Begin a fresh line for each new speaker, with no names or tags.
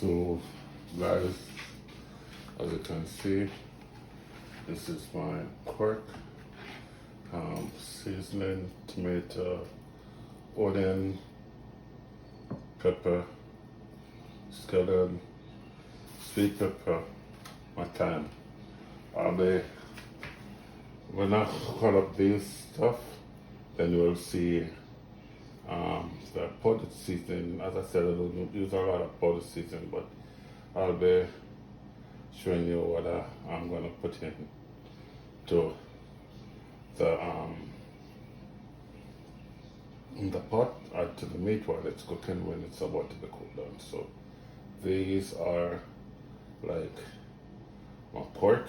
So guys, as you can see, this is my pork, seasoning, tomato, onion, pepper, scallion, sweet pepper, my thyme. When I cut up this stuff, then you will see the powdered seasoning. As I said, I don't use a lot of powdered seasoning, but I'll be showing you what I'm gonna put in the pot or to the meat while it's cooking when it's about to be cooked down. So these are like my pork.